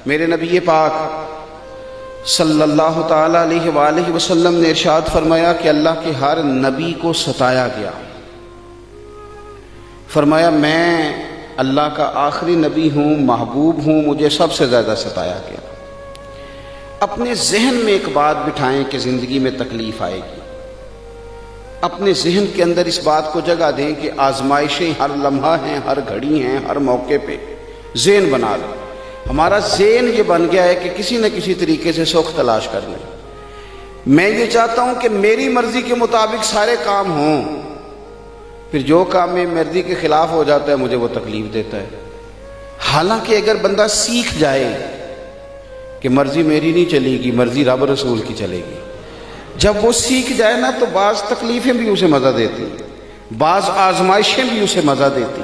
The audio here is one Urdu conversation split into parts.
میرے نبی پاک صلی اللہ تعالی علیہ وآلہ وسلم نے ارشاد فرمایا کہ اللہ کے ہر نبی کو ستایا گیا۔ فرمایا میں اللہ کا آخری نبی ہوں، محبوب ہوں، مجھے سب سے زیادہ ستایا گیا۔ اپنے ذہن میں ایک بات بٹھائیں کہ زندگی میں تکلیف آئے گی، اپنے ذہن کے اندر اس بات کو جگہ دیں کہ آزمائشیں ہر لمحہ ہیں، ہر گھڑی ہیں، ہر موقع پہ ذہن بنا لیں۔ ہمارا ذہن یہ بن گیا ہے کہ کسی نہ کسی طریقے سے سکھ تلاش کر لیں۔ میں یہ چاہتا ہوں کہ میری مرضی کے مطابق سارے کام ہوں، پھر جو کام میری مرضی کے خلاف ہو جاتا ہے مجھے وہ تکلیف دیتا ہے۔ حالانکہ اگر بندہ سیکھ جائے کہ مرضی میری نہیں چلے گی، مرضی رب رسول کی چلے گی، جب وہ سیکھ جائے نا تو بعض تکلیفیں بھی اسے مزہ دیتی، بعض آزمائشیں بھی اسے مزہ دیتی۔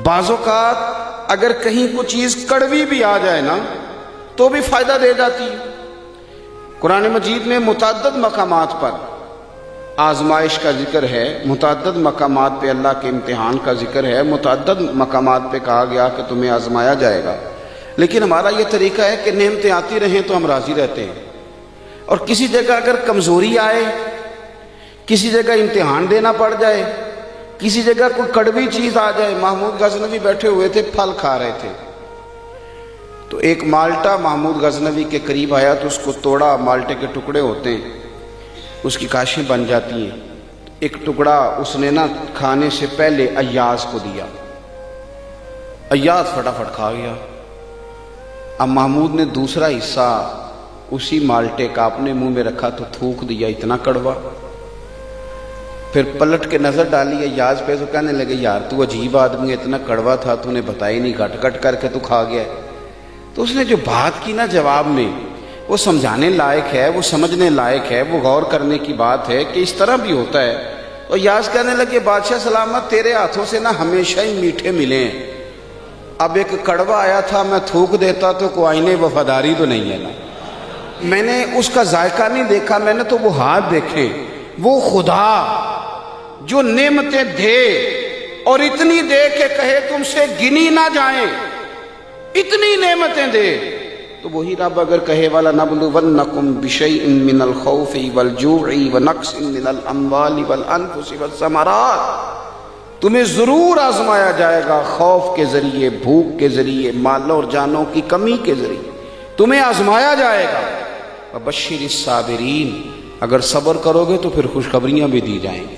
بعض اوقات اگر کہیں کوئی چیز کڑوی بھی آ جائے نا تو بھی فائدہ دے جاتی ہے۔ قرآن مجید میں متعدد مقامات پر آزمائش کا ذکر ہے، متعدد مقامات پہ اللہ کے امتحان کا ذکر ہے، متعدد مقامات پہ کہا گیا کہ تمہیں آزمایا جائے گا۔ لیکن ہمارا یہ طریقہ ہے کہ نعمتیں آتی رہیں تو ہم راضی رہتے ہیں، اور کسی جگہ اگر کمزوری آئے، کسی جگہ امتحان دینا پڑ جائے، کسی جگہ کوئی کڑوی چیز آ جائے۔ محمود غزنوی بیٹھے ہوئے تھے، پھل کھا رہے تھے، تو ایک مالٹا محمود غزنوی کے قریب آیا تو اس کو توڑا، مالٹے کے ٹکڑے ہوتے ہیں، اس کی کاشیں بن جاتی ہیں۔ ایک ٹکڑا اس نے نا کھانے سے پہلے ایاز کو دیا، ایاز فٹافٹ کھا گیا۔ اب محمود نے دوسرا حصہ اسی مالٹے کا اپنے منہ میں رکھا تو تھوک دیا، اتنا کڑوا۔ پھر پلٹ کے نظر ڈالی ایاز پہ تو کہنے لگے یار تو عجیب آدمی، اتنا کڑوا تھا تو نے بتائی نہیں، گھٹ گھٹ کر کے تو کھا گیا ہے۔ تو اس نے جو بات کی نا جواب میں، وہ سمجھانے لائق ہے، وہ سمجھنے لائق ہے، وہ غور کرنے کی بات ہے کہ اس طرح بھی ہوتا ہے۔ اور ایاز کہنے لگے بادشاہ سلامت، تیرے ہاتھوں سے نا ہمیشہ ہی میٹھے ملے ہیں، اب ایک کڑوا آیا تھا میں تھوک دیتا تو کوئی آئینے وفاداری تو نہیں ہے نا، میں نے اس کا ذائقہ نہیں دیکھا، میں نے تو وہ ہاتھ دیکھے۔ وہ خدا جو نعمتیں دے اور اتنی دے کہ کہے تم سے گنی نہ جائیں، اتنی نعمتیں دے، تو وہی رب اگر کہے وَلَنَبْلُوَنَّكُمْ بِشَيْءٍ مِّنَ الْخَوْفِ وَالْجُوعِ وَنَقْصٍ مِّنَ الْأَمْوَالِ وَالْأَنفُسِ وَالثَّمَرَاتِ، تمہیں ضرور آزمایا جائے گا، خوف کے ذریعے، بھوک کے ذریعے، مال اور جانوں کی کمی کے ذریعے تمہیں آزمایا جائے گا۔ وَبَشِّرِ الصَّابِرِينَ، اگر صبر کرو گے تو پھر خوشخبریاں بھی دی جائیں گی۔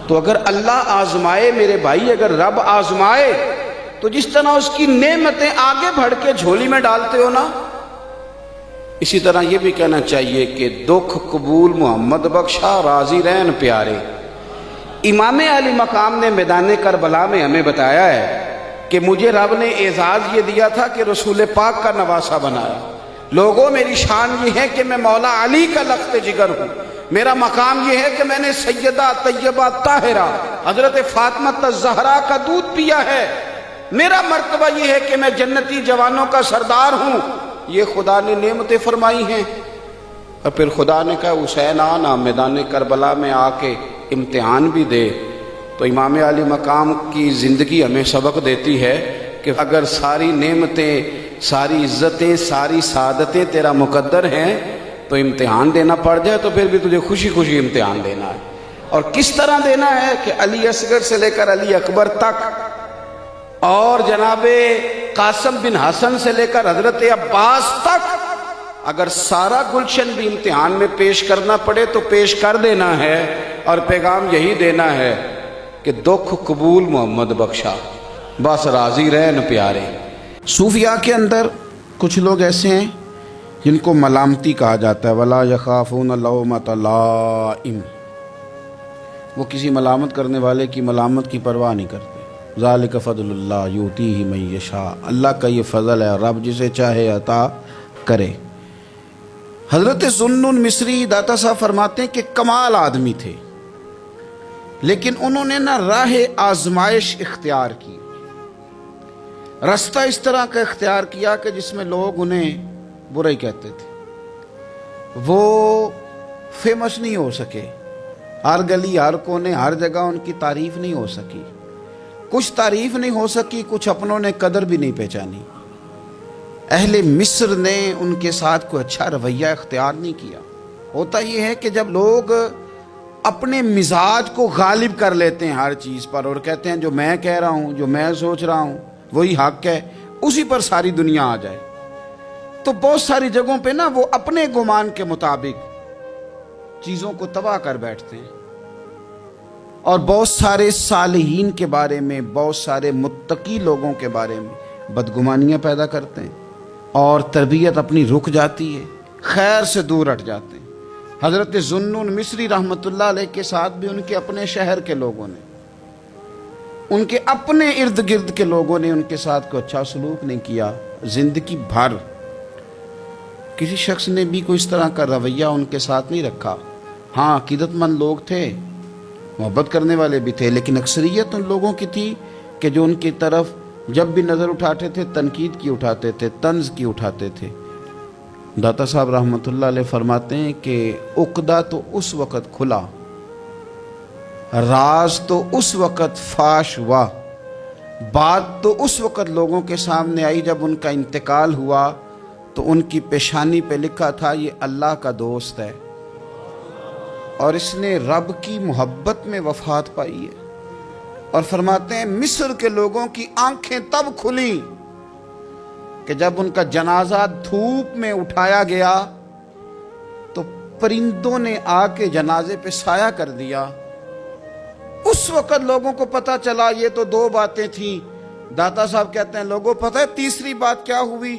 تو اگر اللہ آزمائے میرے بھائی، اگر رب آزمائے تو جس طرح اس کی نعمتیں آگے بڑھ کے جھولی میں ڈالتے ہو نا، اسی طرح یہ بھی کہنا چاہیے کہ دکھ قبول محمد بخشا، راضی رہن پیارے۔ امام علی مقام نے میدان کربلا میں ہمیں بتایا ہے کہ مجھے رب نے اعزاز یہ دیا تھا کہ رسول پاک کا نواسہ بنایا۔ لوگوں میری شان یہ ہے کہ میں مولا علی کا لخت جگر ہوں، میرا مقام یہ ہے کہ میں نے سیدہ طیبہ طاہرہ حضرت فاطمہ الزہرا کا دودھ پیا ہے، میرا مرتبہ یہ ہے کہ میں جنتی جوانوں کا سردار ہوں۔ یہ خدا نے نعمتیں فرمائی ہیں۔ اور پھر خدا نے کہا حسین آنا میدان کربلا میں آ کے امتحان بھی دے۔ تو امام علی مقام کی زندگی ہمیں سبق دیتی ہے کہ اگر ساری نعمتیں، ساری عزتیں، ساری سعادتیں تیرا مقدر ہیں تو امتحان دینا پڑ جائے تو پھر بھی تجھے خوشی خوشی امتحان دینا ہے۔ اور کس طرح دینا ہے کہ علی اصغر سے لے کر علی اکبر تک، اور جناب قاسم بن حسن سے لے کر حضرت عباس تک، اگر سارا گلشن بھی امتحان میں پیش کرنا پڑے تو پیش کر دینا ہے، اور پیغام یہی دینا ہے کہ دکھ قبول محمد بخشا، بس راضی رہن پیارے۔ صوفیاء کے اندر کچھ لوگ ایسے ہیں جن کو ملامتی کہا جاتا ہے، وَلَا يَخَافُونَ لَوْمَةَ لَائِمٍ، وہ کسی ملامت کرنے والے کی ملامت کی پرواہ نہیں کرتے۔ ذَلِكَ فَضْلُ اللَّهِ يُؤْتِيهِ مَن يَشَاءُ، اللہ کا یہ فضل ہے، رب جسے چاہے عطا کرے۔ حضرت ذوالنون مصری داتا صاحب فرماتے ہیں کہ کمال آدمی تھے، لیکن انہوں نے نہ راہ آزمائش اختیار کی، رستہ اس طرح کا اختیار کیا کہ جس میں لوگ انہیں برا ہی کہتے تھے۔ وہ فیمس نہیں ہو سکے، ہر گلی، ہر کونے، ہر جگہ ان کی تعریف نہیں ہو سکی، کچھ تعریف نہیں ہو سکی، کچھ اپنوں نے قدر بھی نہیں پہچانی۔ اہل مصر نے ان کے ساتھ کوئی اچھا رویہ اختیار نہیں کیا۔ ہوتا یہ ہے کہ جب لوگ اپنے مزاج کو غالب کر لیتے ہیں ہر چیز پر اور کہتے ہیں جو میں کہہ رہا ہوں، جو میں سوچ رہا ہوں وہی حق ہے، اسی پر ساری دنیا آ جائے، تو بہت ساری جگہوں پہ نا وہ اپنے گمان کے مطابق چیزوں کو تباہ کر بیٹھتے ہیں، اور بہت سارے صالحین کے بارے میں، بہت سارے متقی لوگوں کے بارے میں بدگمانیاں پیدا کرتے ہیں، اور تربیت اپنی رک جاتی ہے، خیر سے دور ہٹ جاتے ہیں۔ حضرت ذوالنون مصری رحمۃ اللہ علیہ کے ساتھ بھی ان کے اپنے شہر کے لوگوں نے، ان کے اپنے ارد گرد کے لوگوں نے ان کے ساتھ کوئی اچھا سلوک نہیں کیا۔ زندگی بھر کسی شخص نے بھی کوئی اس طرح کا رویہ ان کے ساتھ نہیں رکھا۔ ہاں عقیدت مند لوگ تھے، محبت کرنے والے بھی تھے، لیکن اکثریت ان لوگوں کی تھی کہ جو ان کی طرف جب بھی نظر اٹھاتے تھے تنقید کی اٹھاتے تھے، طنز کی اٹھاتے تھے۔ داتا صاحب رحمۃ اللہ علیہ فرماتے ہیں کہ عقدہ تو اس وقت کھلا، راز تو اس وقت فاش ہوا، بات تو اس وقت لوگوں کے سامنے آئی جب ان کا انتقال ہوا تو ان کی پیشانی پہ لکھا تھا یہ اللہ کا دوست ہے، اور اس نے رب کی محبت میں وفات پائی ہے۔ اور فرماتے ہیں مصر کے لوگوں کی آنکھیں تب کھلیں کہ جب ان کا جنازہ دھوپ میں اٹھایا گیا تو پرندوں نے آ کے جنازے پہ سایہ کر دیا۔ اس وقت لوگوں کو پتہ چلا یہ تو دو باتیں تھیں۔ داتا صاحب کہتے ہیں لوگوں پتہ ہے تیسری بات کیا ہوئی؟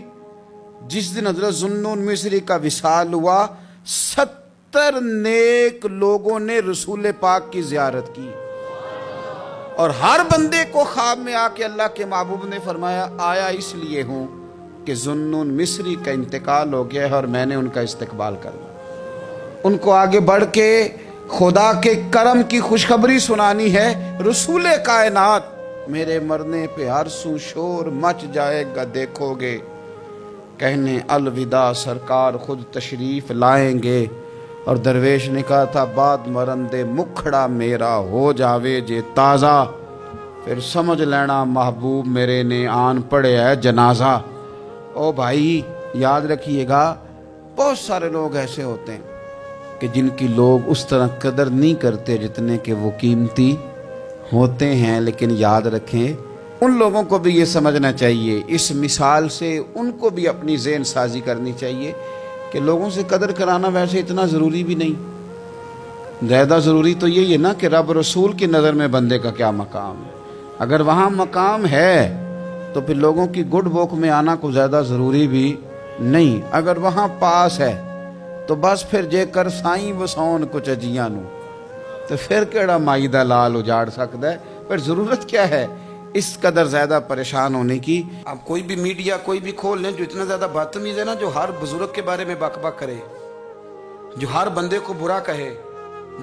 جس دن حضرت ذوالنون مصری کا وصال ہوا 70 نیک لوگوں نے رسول پاک کی زیارت کی، اور ہر بندے کو خواب میں آ کے اللہ کے محبوب نے فرمایا آیا اس لیے ہوں کہ ذوالنون مصری کا انتقال ہو گیا ہے اور میں نے ان کا استقبال کرنا، ان کو آگے بڑھ کے خدا کے کرم کی خوشخبری سنانی ہے۔ رسول کائنات میرے مرنے پہ ہر سو شور مچ جائے گا دیکھو گے، کہنے الوداع سرکار خود تشریف لائیں گے۔ اور درویش نے کہا تھا بعد مرندے مکھڑا میرا ہو جاوے جے تازہ، پھر سمجھ لینا محبوب میرے نے آن پڑے ہے جنازہ۔ او بھائی یاد رکھیے گا بہت سارے لوگ ایسے ہوتے ہیں کہ جن کی لوگ اس طرح قدر نہیں کرتے جتنے کہ وہ قیمتی ہوتے ہیں، لیکن یاد رکھیں ان لوگوں کو بھی یہ سمجھنا چاہیے، اس مثال سے ان کو بھی اپنی ذہن سازی کرنی چاہیے کہ لوگوں سے قدر کرانا ویسے اتنا ضروری بھی نہیں، زیادہ ضروری تو یہی ہے نا کہ رب رسول کی نظر میں بندے کا کیا مقام ہے۔ اگر وہاں مقام ہے تو پھر لوگوں کی گڈ بک میں آنا کو زیادہ ضروری بھی نہیں، اگر وہاں پاس ہے تو بس پھر جے کر سائیں وسون کچھ اجیاں نو تو پھر کیڑا مائی دا لال اجاڑ سکتا ہے، پھر ضرورت کیا ہے اس قدر زیادہ پریشان ہونے کی۔ اب کوئی بھی میڈیا کوئی بھی کھول لیں جو اتنا زیادہ بدتمیز ہے نا، جو ہر بزرگ کے بارے میں بک بک کرے، جو ہر بندے کو برا کہے،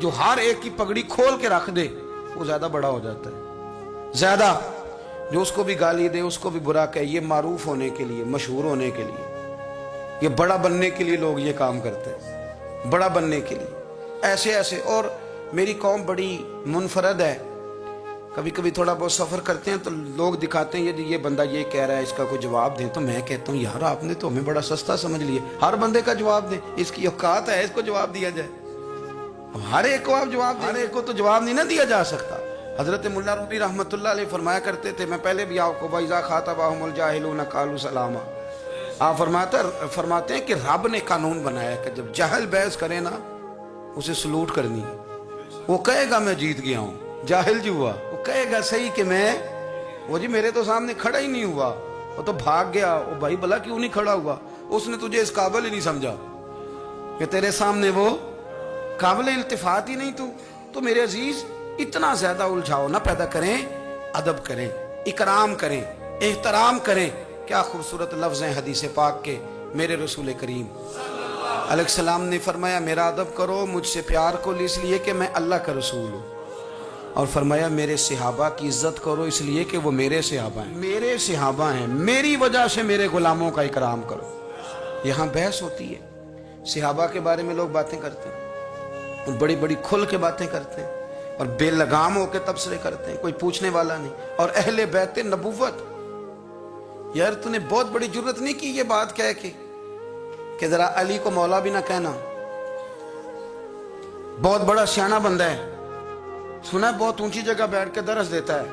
جو ہر ایک کی پگڑی کھول کے رکھ دے، وہ زیادہ بڑا ہو جاتا ہے۔ زیادہ جو اس کو بھی گالی دے، اس کو بھی برا کہے، یہ معروف ہونے کے لیے، مشہور ہونے کے لیے، یہ بڑا بننے کے لیے لوگ یہ کام کرتے ہیں، بڑا بننے کے لیے ایسے ایسے۔ اور میری قوم بڑی منفرد ہے، کبھی کبھی تھوڑا بہت سفر کرتے ہیں تو لوگ دکھاتے ہیں یہ بندہ یہ کہہ رہا ہے، اس کا کوئی جواب دیں، تو میں کہتا ہوں یار آپ نے تو ہمیں بڑا سستا سمجھ لیا، ہر بندے کا جواب دیں، اس کی اوقات ہے اس کو جواب دیا جائے، ہر ایک کو آپ جواب دیں، ہر ایک کو تو جواب نہیں نہ دیا جا سکتا۔ حضرت ملا رومی رحمۃ اللہ علیہ فرمایا کرتے تھے، میں پہلے بھی آپ کو وَإِذَا خَاطَبَهُمُ الْجَاهِلُونَ قَالُوا سَلَامًا، آپ فرماتے ہیں کہ رب نے قانون بنایا کہ جب جاہل بحث کرے نا اسے سلوٹ کرنی، وہ کہے گا میں جیت گیا ہوں، جاہل جو ہوا وہ کہے گا صحیح کہ میں، وہ جی میرے تو سامنے کھڑا ہی نہیں ہوا، وہ تو بھاگ گیا، وہ بھائی بھلا کیوں نہیں کھڑا ہوا، اس نے تجھے اس قابل ہی نہیں سمجھا کہ تیرے سامنے وہ قابل التفات ہی نہیں۔ تو میرے عزیز اتنا زیادہ الجھاؤ نہ پیدا کریں، ادب کریں، اکرام کریں، احترام کریں۔ کیا خوبصورت لفظ ہیں حدیث پاک کے، میرے رسول کریم علیہ السلام نے فرمایا میرا ادب کرو مجھ سے پیار کو اس لیے کہ میں اللہ کا رسول ہوں، اور فرمایا میرے صحابہ کی عزت کرو اس لیے کہ وہ میرے صحابہ ہیں، میرے صحابہ ہیں، میری وجہ سے میرے غلاموں کا اکرام کرو۔ یہاں بحث ہوتی ہے، صحابہ کے بارے میں لوگ باتیں کرتے ہیں اور بڑی بڑی کھل کے باتیں کرتے ہیں اور بے لگام ہو کے تبصرے کرتے ہیں، کوئی پوچھنے والا نہیں۔ اور اہل بیت نبوت یار تو نے بہت بڑی جرت نہیں کی یہ بات کہہ کے کہ ذرا علی کو مولا بھی نہ کہنا. بہت بڑا سیانہ بندہ ہے, سنا ہے بہت اونچی جگہ بیٹھ کے درس دیتا ہے,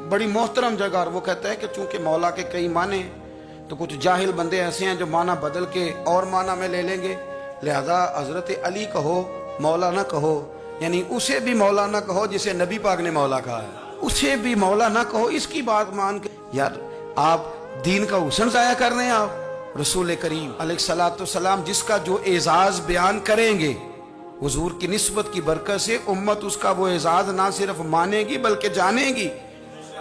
بڑی محترم جگہ, اور وہ کہتا ہے کہ چونکہ مولا کے کئی معنی تو کچھ جاہل بندے ایسے ہیں جو معنی بدل کے اور معنی میں لے لیں گے, لہذا حضرت علی کہو مولا نہ کہو, یعنی اسے بھی مولا نہ کہو جسے نبی پاک نے مولا کہا ہے, اسے بھی مولا نہ کہو, اس کی بات مان کے. یار آپ دین کا حسن ضائع کر رہے ہیں. آپ رسول کریم علیہ الصلوۃ والسلام جس کا جو اعزاز بیان کریں گے حضور کی نسبت کی برکت سے, امت اس کا وہ اعزاز نہ صرف مانے گی بلکہ جانے گی.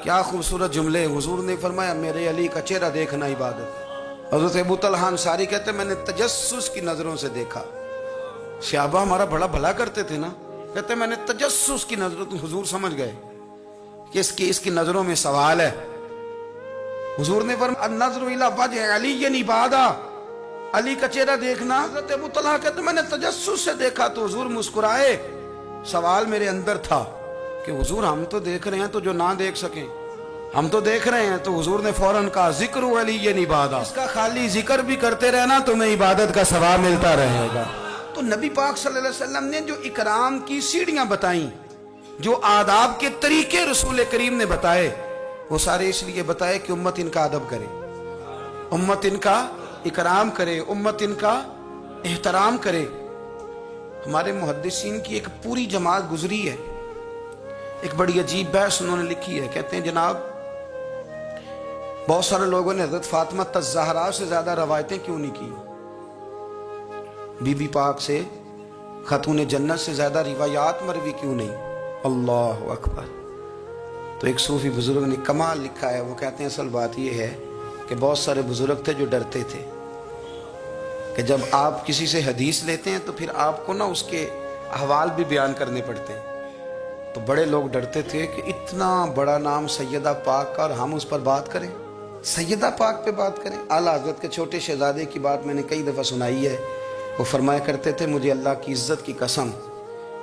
کیا خوبصورت جملے. حضور نے فرمایا میرے علی کا چہرہ دیکھنا عبادت. حضرت ابو طلحہ انصاری کہتے میں نے تجسس کی نظروں سے دیکھا. صحابہ ہمارا بڑا بھلا کرتے تھے نا, کہتے میں نے تجسس کی نظروں, حضور سمجھ گئے کہ اس کی نظروں میں سوال ہے. حضور نے فرمایا النظر الی وجہ علی عبادہ, علی کا چہرہ دیکھنا. حضرت ابو طلحہ کہتے میں نے تجسس سے دیکھا تو حضور مسکرائے. سوال میرے اندر تھا کہ حضور ہم تو دیکھ رہے ہیں تو جو نہ دیکھ سکیں, ہم تو دیکھ رہے ہیں. تو حضور نے فوراً کہا ذکر علی عبادہ, اس کا خالی ذکر بھی کرتے رہنا تمہیں عبادت کا ثواب ملتا رہے گا. تو نبی پاک صلی اللہ علیہ وسلم نے جو اکرام کی سیڑھیاں بتائیں, جو آداب کے طریقے رسول کریم نے بتائے, وہ سارے اس لیے بتائے کہ امت ان کا ادب کرے, امت ان کا اکرام کرے, امت ان کا احترام کرے. ہمارے محدثین کی ایک پوری جماعت گزری ہے, ایک بڑی عجیب بحث انہوں نے لکھی ہے. کہتے ہیں جناب بہت سارے لوگوں نے حضرت فاطمہ الزہرا سے زیادہ روایتیں کیوں نہیں کی, بی بی پاک سے, خاتون جنت سے زیادہ روایات مروی کیوں نہیں. اللہ اکبر. تو ایک صوفی بزرگ نے کمال لکھا ہے, وہ کہتے ہیں اصل بات یہ ہے کہ بہت سارے بزرگ تھے جو ڈرتے تھے کہ جب آپ کسی سے حدیث لیتے ہیں تو پھر آپ کو نا اس کے احوال بھی بیان کرنے پڑتے ہیں. تو بڑے لوگ ڈرتے تھے کہ اتنا بڑا نام سیدہ پاک کا اور ہم اس پر بات کریں, سیدہ پاک پہ بات کریں. اعلیٰ حضرت کے چھوٹے شہزادے کی بات میں نے کئی دفعہ سنائی ہے. وہ فرمایا کرتے تھے مجھے اللہ کی عزت کی قسم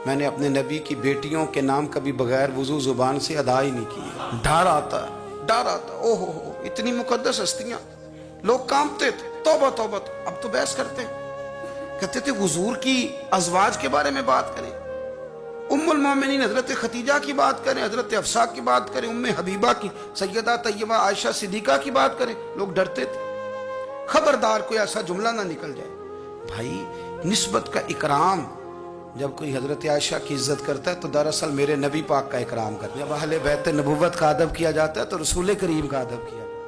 میں نے اپنے نبی کی بیٹیوں کے نام کبھی بغیر وضو زبان سے ادا ہی نہیں کی. ڈر آتا, ڈر آتا. او ہو اتنی مقدس ہستیاں, لوگ کانپتے تھے. توبہ توبہ. اب تو بحث کرتے ہیں, کہتے تھے حضور کی ازواج کے بارے میں بات کریں, ام المومنین حضرت خدیجہ کی بات کریں, حضرت حفصہ کی بات کریں, ام حبیبہ کی, سیدہ طیبہ عائشہ صدیقہ کی بات کریں. لوگ ڈرتے تھے, خبردار کوئی ایسا جملہ نہ نکل جائے. بھائی نسبت کا اکرام, جب کوئی حضرت عائشہ کی عزت کرتا ہے تو دراصل میرے نبی پاک کا اکرام کرتا ہے. جب اہل بیت نبوت کا ادب کیا جاتا ہے تو رسول کریم کا ادب کیا جاتا ہے.